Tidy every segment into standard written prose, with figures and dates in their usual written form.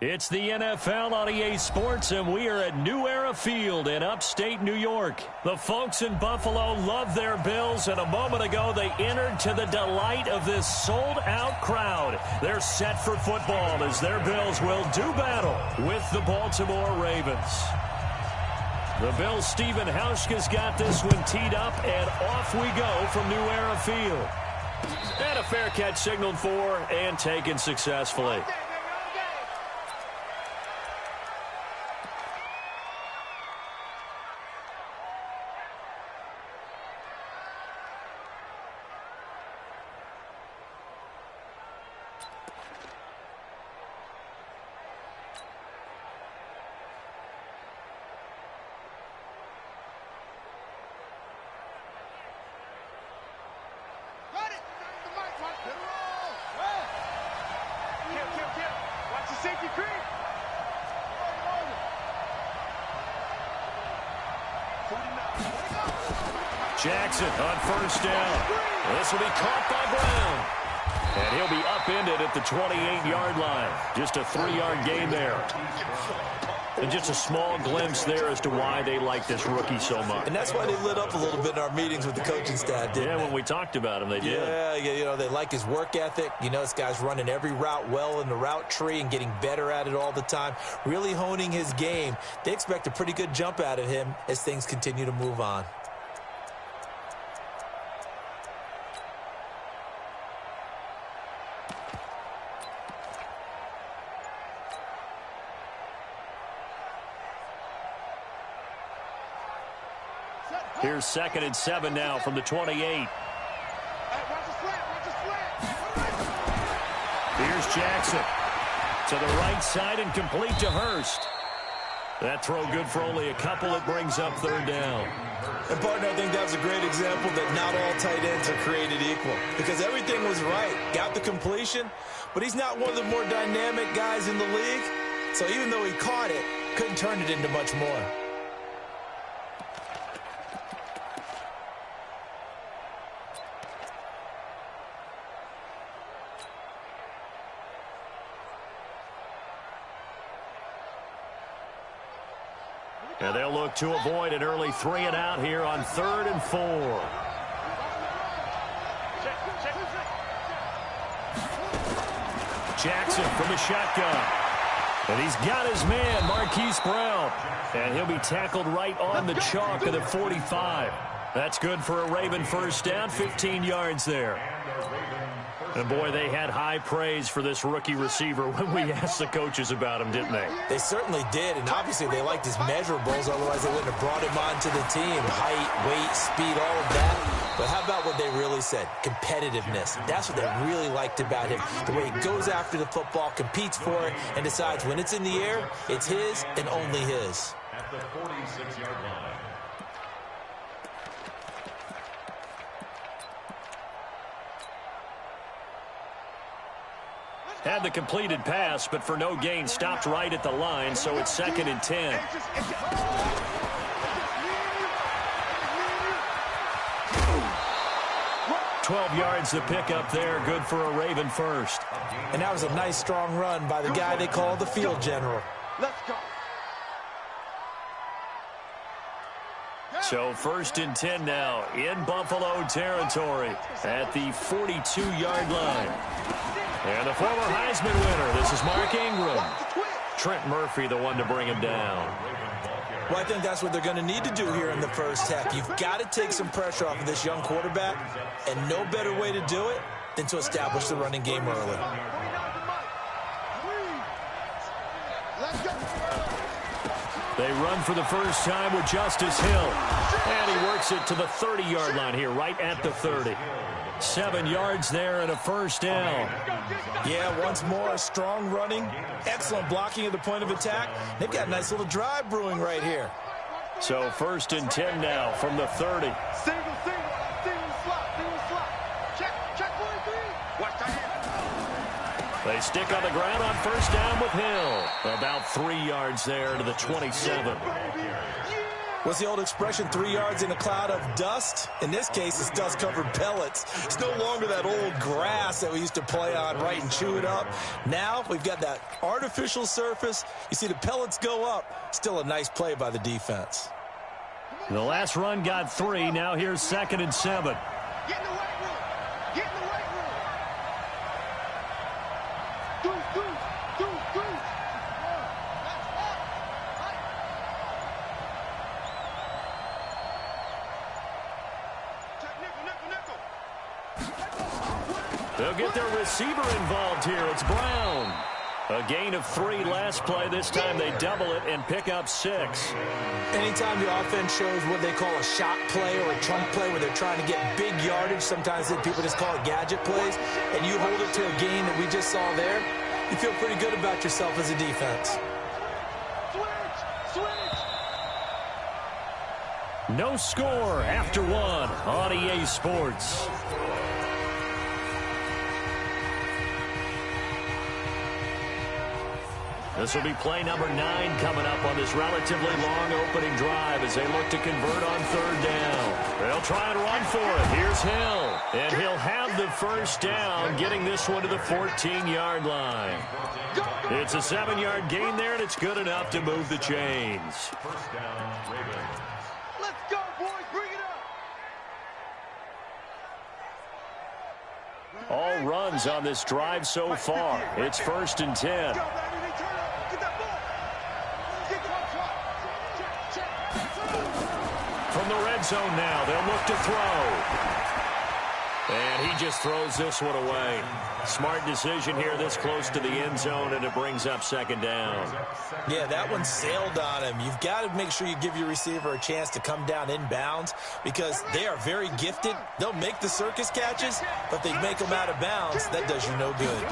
It's the NFL on EA Sports, and we are at New Era Field in upstate New York. The folks in Buffalo love their Bills, and a moment ago they entered to the delight of this sold-out crowd. They're set for football as their Bills will do battle with the Baltimore Ravens. The Bills' Stephen Hauschka's got this one teed up, and off we go from New Era Field. And a fair catch signaled for and taken successfully. Jackson on first down. This will be caught by Brown. And he'll be upended at the 28-yard line. Just a 3-yard gain there. And just a small glimpse there as to why they like this rookie so much. And that's why they lit up a little bit in our meetings with the coaching staff, didn't they? When we talked about him, they did. Yeah, you know, they like his work ethic. You know, this guy's running every route well in the route tree and getting better at it all the time, really honing his game. They expect a pretty good jump out of him as things continue to move on. Here's 2nd and 7 now from the 28. Here's Jackson to the right side and complete to Hurst. That throw good for only a couple. It brings up 3rd down. And, partner, I think that was a great example that not all tight ends are created equal. Because everything was right. Got the completion, but he's not one of the more dynamic guys in the league. So even though he caught it, couldn't turn it into much more. And they'll look to avoid an early 3-and-out here on 3rd and 4. Jackson from the shotgun. And he's got his man, Marquise Brown. And he'll be tackled right on the chalk of the 45. That's good for a Raven first down, 15 yards there. And, boy, they had high praise for this rookie receiver when we asked the coaches about him, didn't they? They certainly did, and obviously they liked his measurables. Otherwise, they wouldn't have brought him onto the team. Height, weight, speed, all of that. But how about what they really said? Competitiveness. That's what they really liked about him. The way he goes after the football, competes for it, and decides when it's in the air, it's his and only his. At the 46-yard line. Had the completed pass, but for no gain, stopped right at the line, so it's 2nd and 10. "12 yards to pick up there, good for a Raven first." And that was a nice, strong run by the guy they call the field general. Let's go. So 1st and 10 now in Buffalo territory at the 42-yard line. And the former Heisman winner, this is Mark Ingram. Trent Murphy, the one to bring him down. Well, I think that's what they're going to need to do here in the first half. You've got to take some pressure off of this young quarterback, and no better way to do it than to establish the running game early. They run for the first time with Justice Hill. And he works it to the 30-yard line here, right at the 30. 7 yards there and a first down. Yeah, once more, strong running, excellent blocking at the point of attack. They've got a nice little drive brewing right here. So 1st and 10 now from the 30. Single slot. Check 43. Watch that hand. They stick on the ground on first down with Hill. About 3 yards there to the 27. What's the old expression, 3 yards in a cloud of dust? In this case, it's dust-covered pellets. It's no longer that old grass that we used to play on, right, and chew it up. Now we've got that artificial surface. You see the pellets go up. Still a nice play by the defense. The last run got 3. Now here's 2nd and 7. Get in the weight room. Get in the weight room. Do. They'll get their receiver involved here. It's Brown. A gain of 3 last play. This time they double it and pick up 6. Anytime the offense shows what they call a shot play or a chunk play where they're trying to get big yardage, sometimes people just call it gadget plays, and you hold it to a gain that we just saw there, you feel pretty good about yourself as a defense. No score after 1 on EA Sports. This will be play number 9 coming up on this relatively long opening drive as they look to convert on 3rd down. They'll try and run for it. Here's Hill. And he'll have the first down, getting this one to the 14-yard line. It's a 7-yard gain there, and it's good enough to move the chains. First down, Ravens. Let's go, boys. Bring it up. All runs on this drive so far. It's 1st and 10. Go, baby. Turn up. Get that ball. Get the ball. From the red zone now, they'll look to throw. And he just throws this one away. Smart decision here this close to the end zone, and it brings up 2nd down. Yeah, that one sailed on him. You've got to make sure you give your receiver a chance to come down inbounds because they are very gifted. They'll make the circus catches, but they make them out of bounds. That does you no good.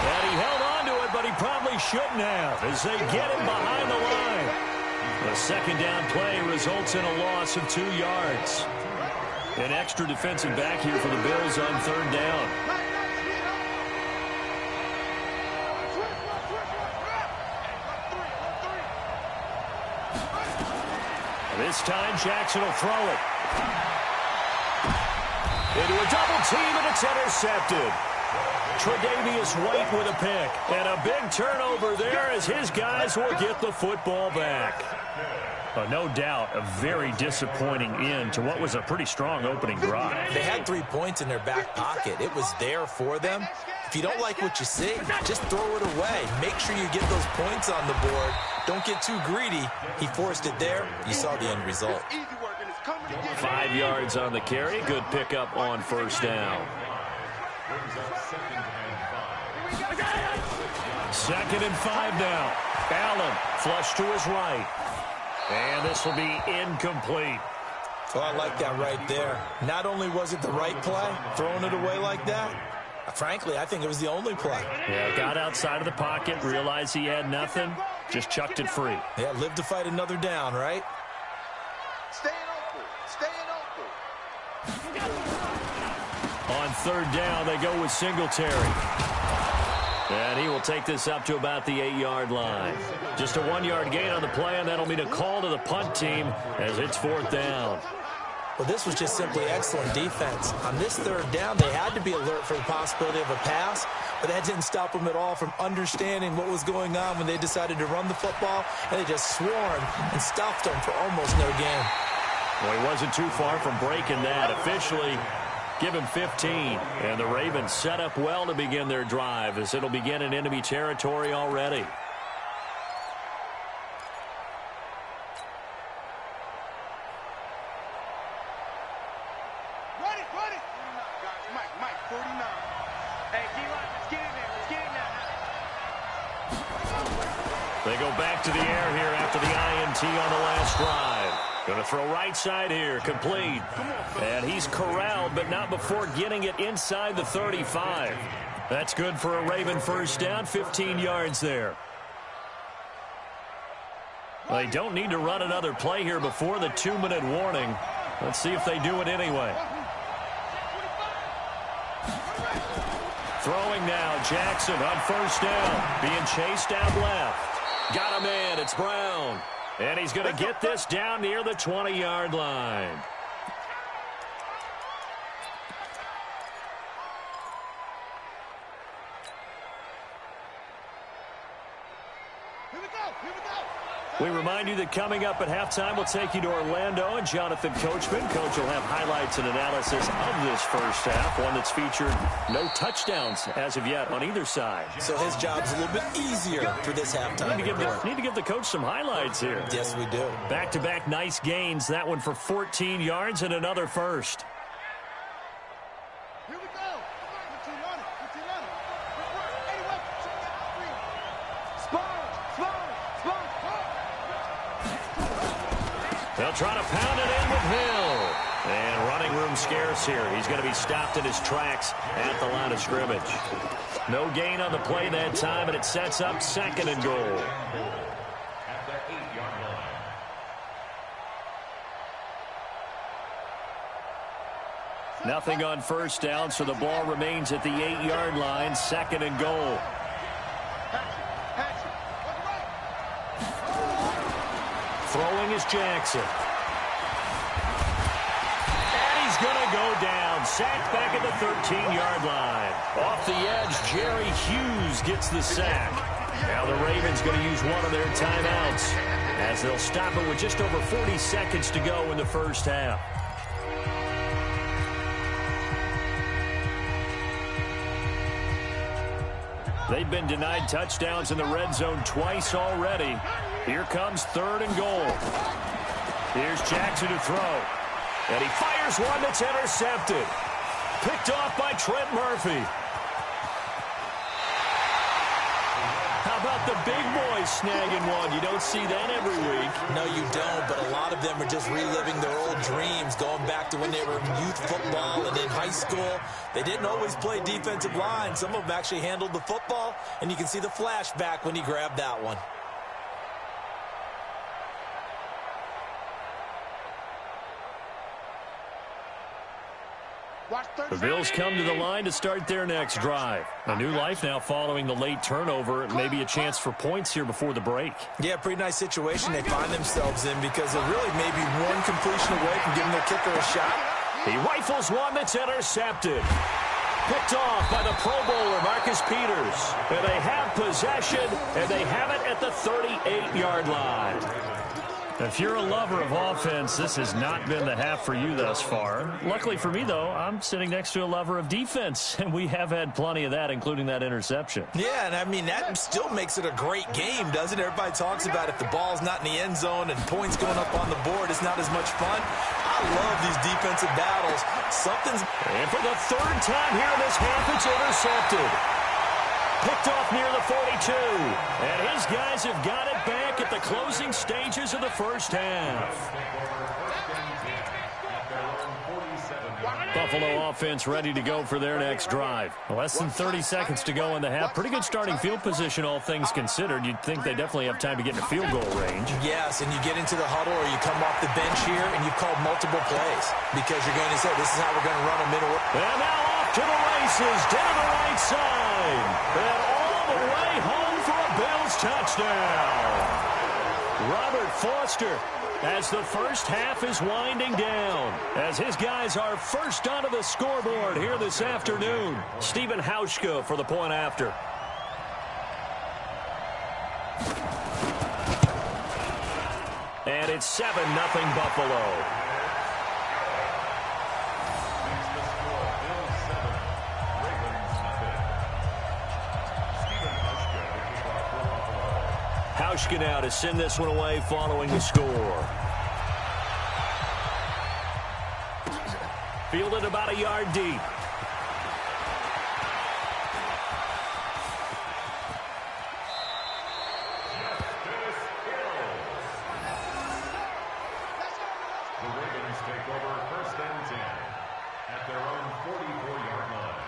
And he held on to it, but he probably shouldn't have as they get him behind the line. The 2nd down play results in a loss of 2 yards. An extra defensive back here for the Bills on 3rd down. This time Jackson will throw it. Into a double team, and it's intercepted. Tre'Davious White with a pick. And a big turnover there as his guys will get the football back. No doubt a very disappointing end to what was a pretty strong opening drive. They had 3 points in their back pocket. It was there for them. If you don't like what you see, just throw it away. Make sure you get those points on the board. Don't get too greedy. He forced it there. You saw the end result. 5 yards on the carry. Good pickup on 1st down. 2nd and 5 now. Allen flush to his right. And this will be incomplete. Oh, I like that right there. Not only was it the right play, throwing it away like that, frankly, I think it was the only play. Yeah, got outside of the pocket, realized he had nothing, just chucked it free. Yeah, live to fight another down, right? Staying open. On 3rd down, they go with Singletary. And he will take this up to about the 8-yard line. Just a 1-yard gain on the play, and that'll mean a call to the punt team as it's 4th down. Well, this was just simply excellent defense. On this 3rd down, they had to be alert for the possibility of a pass, but that didn't stop them at all from understanding what was going on when they decided to run the football, and they just swarmed and stuffed them for almost no gain. Well, he wasn't too far from breaking that. Officially, give him 15. And the Ravens set up well to begin their drive as it'll begin in enemy territory already. Run it. Mike, 49. Hey, D-line, let's get in there. They go back to the air here after the INT on the last drive. Going to throw right side here, complete. And he's corralled, but not before getting it inside the 35. That's good for a Raven first down, 15 yards there. They don't need to run another play here before the 2-minute warning. Let's see if they do it anyway. Throwing now, Jackson on 1st down. Being chased out left. Got him in, it's Brown. And he's going to get this down near the 20-yard line. We remind you that coming up at halftime, we'll take you to Orlando and Jonathan Coachman. Coach will have highlights and analysis of this first half, one that's featured no touchdowns as of yet on either side. So his job's a little bit easier for this halftime. Need to give the coach some highlights here. Yes, we do. Back-to-back nice gains. That one for 14 yards and another first. Here we go. Put your on it. Anyway, check that out. Spot. They'll try to pound it in with Hill. And running room scarce here. He's going to be stopped in his tracks at the line of scrimmage. No gain on the play that time, and it sets up 2nd and goal. At the 8-yard line. Nothing on first down, so the ball remains at the 8-yard line. 2nd and goal. Throwing is Jackson. And he's going to go down. Sacked back at the 13-yard line. Off the edge, Jerry Hughes gets the sack. Now the Ravens going to use one of their timeouts as they'll stop it with just over 40 seconds to go in the first half. They've been denied touchdowns in the red zone twice already. Here comes 3rd and goal. Here's Jackson to throw. And he fires one that's intercepted. Picked off by Trent Murphy. How about the big boys snagging one? You don't see that every week. No, you don't, but a lot of them are just reliving their old dreams, going back to when they were in youth football and in high school. They didn't always play defensive line. Some of them actually handled the football, and you can see the flashback when he grabbed that one. The Bills come to the line to start their next drive. A new life now following the late turnover. Maybe a chance for points here before the break. Yeah, pretty nice situation they find themselves in because they're really maybe one completion away from giving their kicker a shot. He rifles one that's intercepted. Picked off by the Pro Bowler, Marcus Peters. And they have possession, and they have it at the 38-yard line. If you're a lover of offense, this has not been the half for you thus far. Luckily for me, though, I'm sitting next to a lover of defense, and we have had plenty of that, including that interception. Yeah, and I mean, that still makes it a great game, doesn't it? Everybody talks about if the ball's not in the end zone and points going up on the board, it's not as much fun. I love these defensive battles. And for the 3rd time here in this half, it's intercepted. Picked off near the 42. And his guys have got it back at the closing stages of the first half. Buffalo offense ready to go for their next drive. Less than 30 seconds to go in the half. Pretty good starting field position, all things considered. You'd think they definitely have time to get in a field goal range. Yes, and you get into the huddle or you come off the bench here and you've called multiple plays because you're going to say, this is how we're going to run them into it. And now off to the races, down the right side. And all the way home for a Bills touchdown. Robert Foster, as the first half is winding down, as his guys are first onto the scoreboard here this afternoon. Stephen Hauschka for the point after. And it's 7-0 Buffalo. Hauschka now to send this one away following the score. Fielded about a yard deep. The Ravens take over 1st and 10 at their own 44-yard line.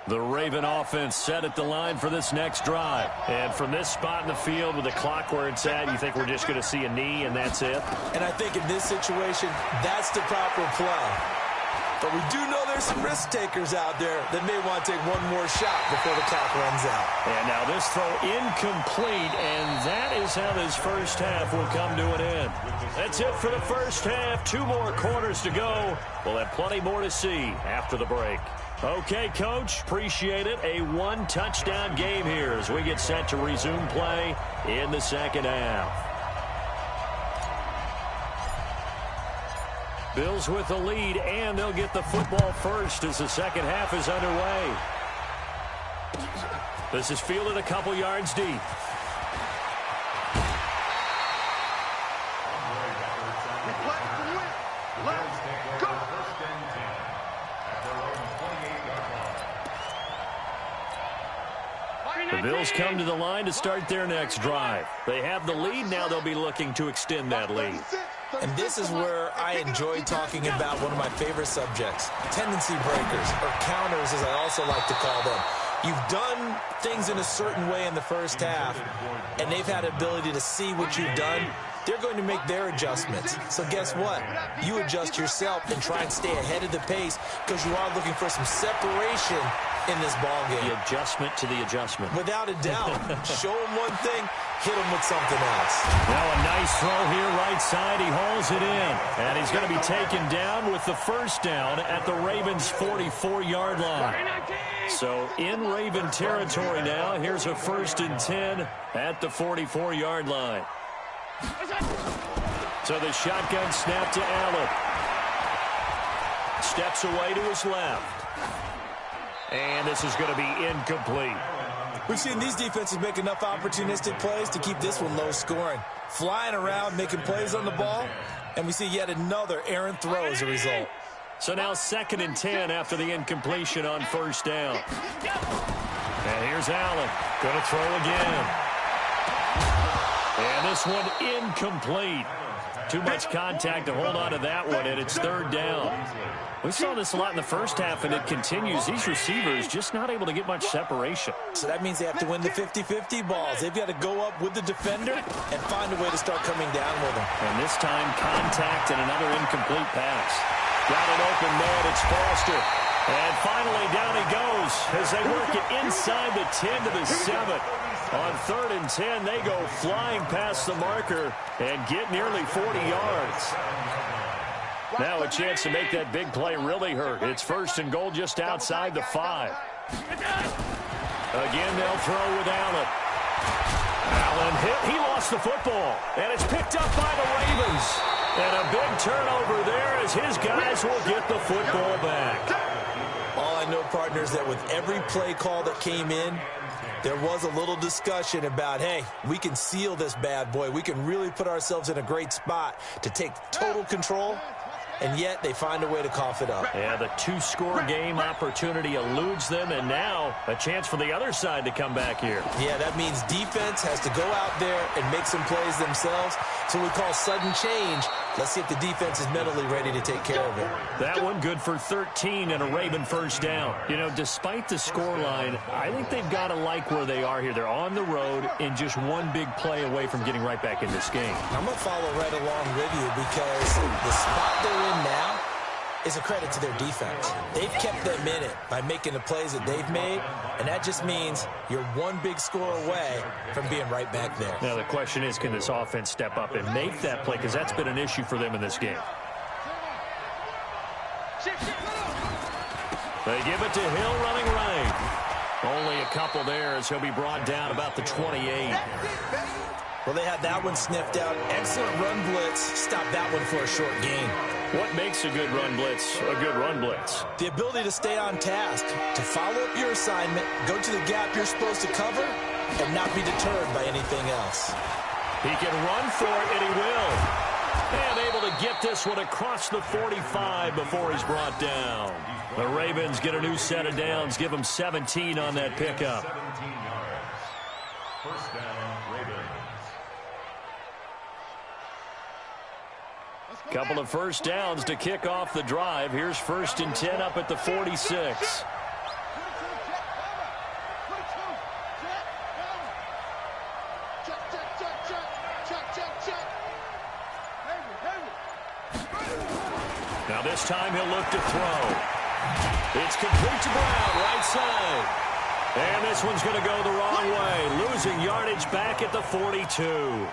The Raven offense set at the line for this next drive. And from this spot in the field with the clock where it's at, you think we're just going to see a knee and that's it? And I think in this situation, that's the proper play. But we do know there's some risk takers out there that may want to take one more shot before the clock runs out. And now this throw incomplete, and that is how this first half will come to an end. That's it for the first half. 2 more quarters to go. We'll have plenty more to see after the break. Okay, Coach, appreciate it. A 1-touchdown game here as we get set to resume play in the second half. Bills with the lead, and they'll get the football first as the second half is underway. This is fielded a couple yards deep. The Bills come to the line to start their next drive. They have the lead. Now they'll be looking to extend that lead. And this is where I enjoy talking about one of my favorite subjects, tendency breakers, or counters as I also like to call them. You've done things in a certain way in the first half, and they've had the ability to see what you've done. They're going to make their adjustments. So guess what? You adjust yourself and try and stay ahead of the pace because you are looking for some separation in this ball game. The adjustment to the adjustment. Without a doubt. Show them one thing, hit them with something else. Now a nice throw here right side. He hauls it in. And he's going to be taken down with the first down at the Ravens' 44-yard line. So in Raven territory now. Here's a 1st and 10 at the 44-yard line. So the shotgun snap to Allen. Steps away to his left. And this is going to be incomplete. We've seen these defenses make enough opportunistic plays to keep this one low scoring. Flying around, making plays on the ball, and we see yet another errant throw as a result. So now 2nd and 10 after the incompletion on first down. And here's Allen. Going to throw again. And this one incomplete. Too much contact to hold on to that one, and it's 3rd down. We saw this a lot in the first half, and it continues. These receivers just not able to get much separation. So that means they have to win the 50-50 balls. They've got to go up with the defender and find a way to start coming down with them. And this time, contact and another incomplete pass. Got an open man. It's Foster. And finally, down he goes as they work it inside the 10 to the 7. On 3rd and 10, they go flying past the marker and get nearly 40 yards. Now a chance to make that big play really hurt. It's 1st and goal just outside the 5. Again, they'll throw with Allen. Allen hit. He lost the football. And it's picked up by the Ravens. And a big turnover there as his guys will get the football back. All I know, partners, that with every play call that came in, there was a little discussion about, hey, we can seal this bad boy. We can really put ourselves in a great spot to take total control, and yet they find a way to cough it up. Yeah, the 2-score game opportunity eludes them, and now a chance for the other side to come back here. Yeah, that means defense has to go out there and make some plays themselves. So we call sudden change. Let's see if the defense is mentally ready to take care of it. That one good for 13 and a Raven 1st down. You know, despite the scoreline, I think they've got to like where they are here. They're on the road and just one big play away from getting right back in this game. I'm going to follow right along with you because the spot they're in now is a credit to their defense. They've kept them in it by making the plays that they've made, and that just means you're one big score away from being right back there. Now the question is, can this offense step up and make that play, because that's been an issue for them in this game. They give it to Hill running right. Only a couple there as he'll be brought down about the 28. Well, they had that one sniffed out. Excellent run blitz. Stop that one for a short gain. What makes a good run blitz a good run blitz? The ability to stay on task, to follow up your assignment, go to the gap you're supposed to cover, and not be deterred by anything else. He can run for it, and he will. And able to get this one across the 45 before he's brought down. The Ravens get a new set of downs, give them 17 on that pickup. 17 yards. 1st down, Ravens. Couple of 1st downs to kick off the drive. Here's 1st and 10 up at the 46. Now this time he'll look to throw. It's complete to Brown, right side. And this one's going to go the wrong way, losing yardage back at the 42.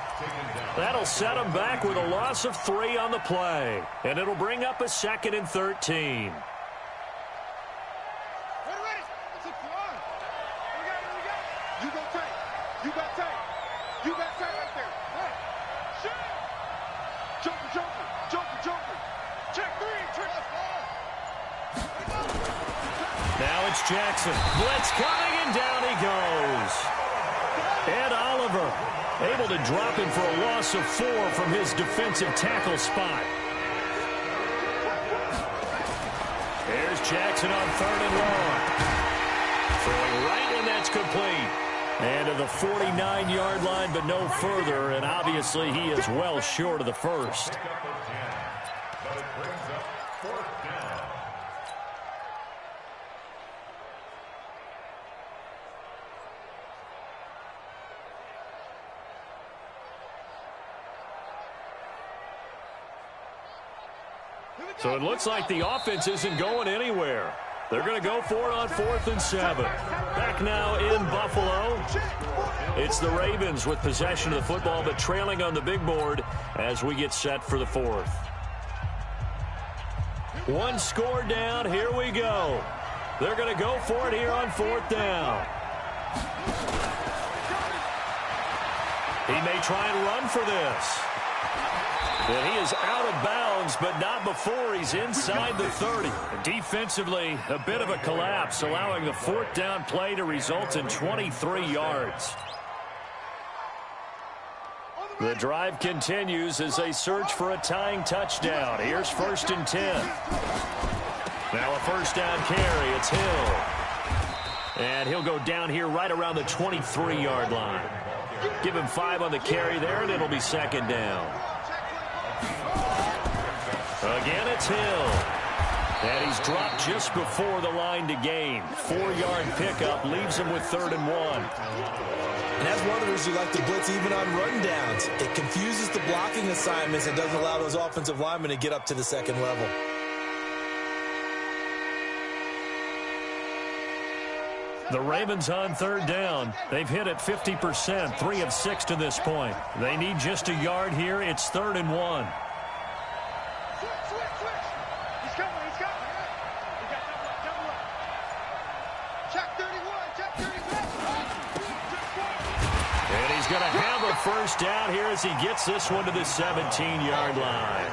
That'll set him back with a loss of 3 on the play. And it'll bring up a 2nd and 13. You got tight. You got tight. You got tight right there. Hey, shit. Joker, joker, joker, joker. Check 3, check us ball. Now it's Jackson. Blitz coming, and down he goes. Ed Oliver able to drop him for a loss of 4 from his defensive tackle spot. Here's Jackson on 3rd and long. Throwing right, and that's complete. And to the 49-yard line, but no further, and obviously he is well short of the first. So it looks like the offense isn't going anywhere. They're going to go for it on 4th and 7. Back now in Buffalo. It's the Ravens with possession of the football, but trailing on the big board as we get set for the 4th. 1 score down. Here we go. They're going to go for it here on 4th down. He may try and run for this. And he is out of bounds, but not before he's inside the 30. Defensively, a bit of a collapse, allowing the 4th down play to result in 23 yards. The drive continues as they search for a tying touchdown. Here's 1st and 10. Now a 1st down carry. It's Hill. And he'll go down here right around the 23-yard line. Give him 5 on the carry there, and it'll be 2nd down. Again, it's Hill. And he's dropped just before the line to gain. 4-yard pickup leaves him with 3rd and 1. And that's one of the reasons you like to blitz even on rundowns. It confuses the blocking assignments and doesn't allow those offensive linemen to get up to the 2nd level. The Ravens on 3rd down. They've hit it 50%, 3 of 6 to this point. They need just a yard here. It's 3rd and 1. He's coming, he's coming. He got double up. Check 31, check 31. And he's going to have a 1st down here as he gets this one to the 17-yard line.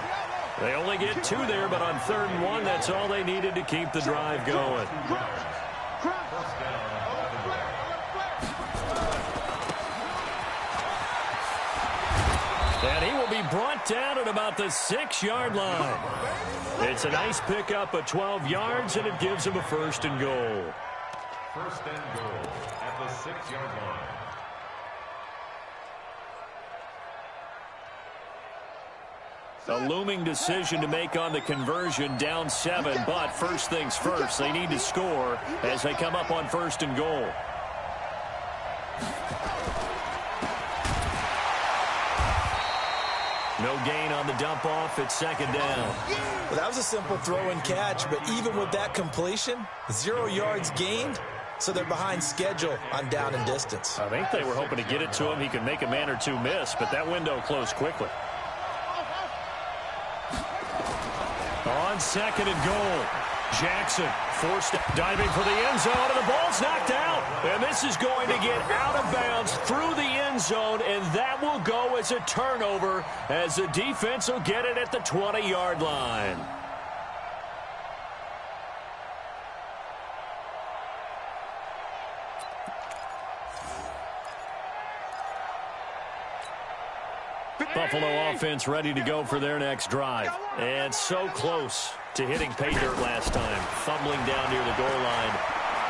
They only get 2 there, but on 3rd and 1, that's all they needed to keep the drive going. And he will be brought down at about the 6-yard line. It's a nice pickup of 12 yards, and it gives him a 1st and goal. 1st and goal at the 6-yard line. A looming decision to make on the conversion, down 7, but first things first, they need to score as they come up on 1st and goal. No gain on the dump off. It's 2nd down. Well, that was a simple throw and catch, but even with that completion, 0 yards gained, so they're behind schedule on down and distance. I think they were hoping to get it to him. He could make a man or 2 miss, but that window closed quickly. On 2nd and goal, Jackson forced diving for the end zone, and the ball's knocked out. And this is going to get out of bounds through the end zone, and that will go as a turnover as the defense will get it at the 20-yard line. Buffalo offense ready to go for their next drive. And so close to hitting pay dirt last time. Fumbling down near the goal line.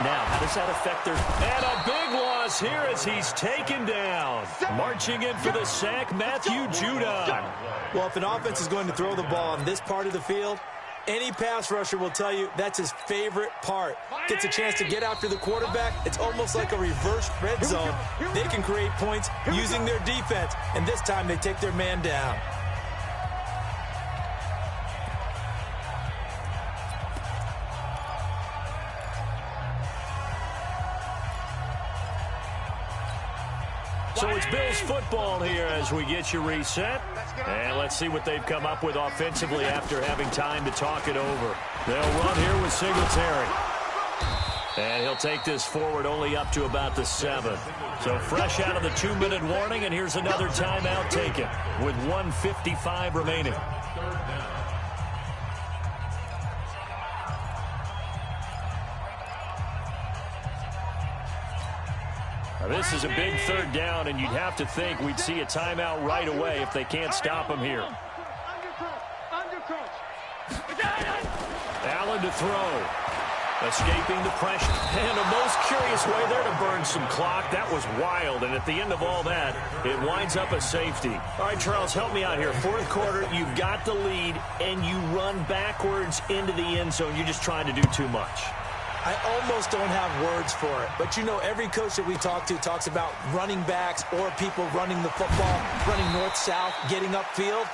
Now, how does that affect their... And a big loss here as he's taken down. Marching in for the sack, Matthew Judon. Well, if an offense is going to throw the ball on this part of the field, any pass rusher will tell you that's his favorite part. Gets a chance to get after the quarterback. It's almost like a reverse red zone. They can create points using their defense, and this time they take their man down. So it's Bills football here as we get you reset. And let's see what they've come up with offensively after having time to talk it over. They'll run here with Singletary. And he'll take this forward only up to about the 7. So fresh out of the 2-minute warning, and here's another timeout taken with 1:55 remaining. Now, this is a big third down, and you'd have to think we'd see a timeout right away if they can't stop him here. Allen to throw. Escaping the pressure. And a most curious way there to burn some clock. That was wild, and at the end of all that, it winds up a safety. All right, Charles, help me out here. Fourth quarter, you've got the lead, and you run backwards into the end zone. You're just trying to do too much. I almost don't have words for it. But, you know, every coach that we talk to talks about running backs or people running the football, running north-south, getting upfield.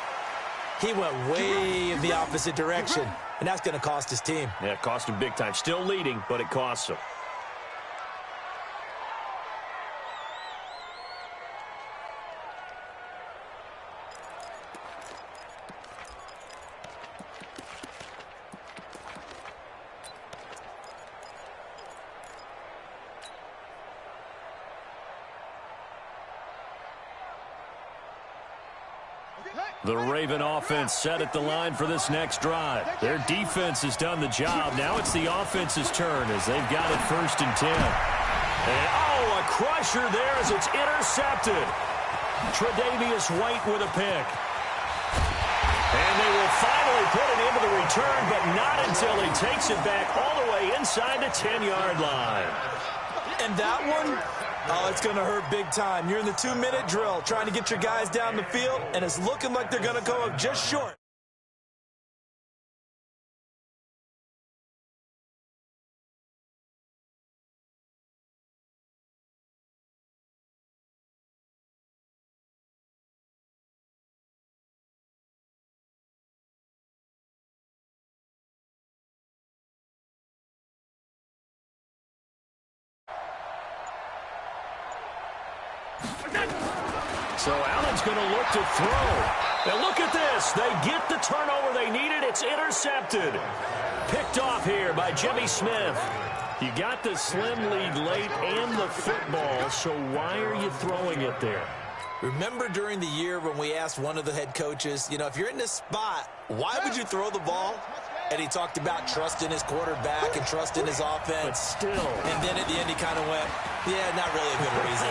He went way in the opposite direction, and that's going to cost his team. Yeah, it cost him big time. Still leading, but it costs him. The Raven offense set at the line for this next drive. Their defense has done the job. Now it's the offense's turn as they've got it 1st and 10. And, oh, a crusher there as it's intercepted. Tre'Davious White with a pick. And they will finally put it into the return, but not until he takes it back all the way inside the 10-yard line. And that one, oh, it's going to hurt big time. You're in the 2-minute drill trying to get your guys down the field, and it's looking like they're going to go up just short. So Allen's going to look to throw. And look at this. They get the turnover they needed. It's intercepted. Picked off here by Jimmy Smith. You got the slim lead late and the football, so why are you throwing it there? Remember during the year when we asked one of the head coaches, you know, if you're in this spot, why would you throw the ball? And he talked about trust in his quarterback and trust in his offense. But still. And then at the end he kind of went, yeah, not really a good reason.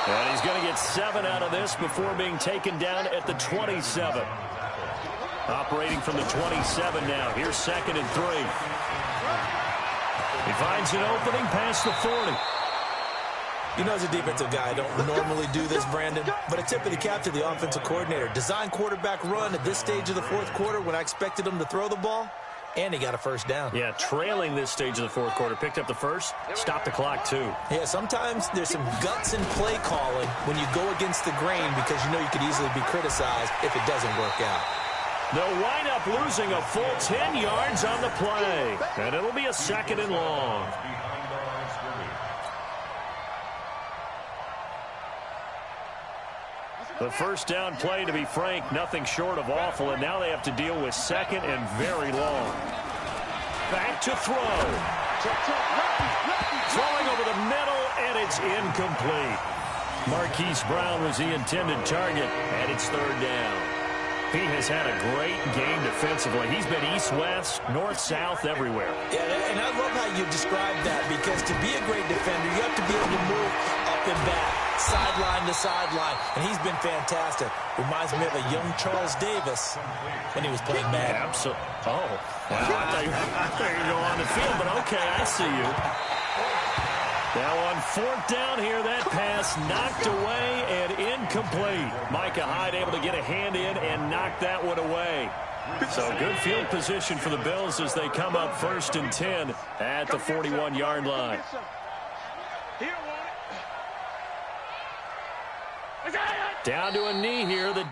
And he's going to get 7 out of this before being taken down at the 27. Operating from the 27 now. Here's 2nd and 3. He finds an opening past the 40. You know, as a defensive guy, I don't normally do this, Brandon, but a tip of the cap to the offensive coordinator. Design quarterback run at this stage of the fourth quarter when I expected him to throw the ball, and he got a 1st down. Yeah, trailing this stage of the fourth quarter. Picked up the 1st, stopped the clock too. Yeah, sometimes there's some guts in play calling when you go against the grain because you know you could easily be criticized if it doesn't work out. They'll wind up losing a full 10 yards on the play, and it'll be a 2nd and long. The 1st down play, to be frank, nothing short of awful, and now they have to deal with 2nd and very long. Back to throw. Throwing over the middle, and it's incomplete. Marquise Brown was the intended target, and it's 3rd down. He has had a great game defensively. He's been east-west, north-south, everywhere. Yeah, and I love how you described that because to be a great defender, you have to be able to move up and back, sideline to sideline, and he's been fantastic. Reminds me of a young Charles Davis when he was playing Madden. Absolutely. Oh, wow. I thought you were going to go on the field, but okay, I see you. Now on 4th down here, that pass knocked away and incomplete. Micah Hyde able to get a hand in and knock that one away. So good field position for the Bills as they come up 1st and 10 at the 41-yard line. Down to a knee here. The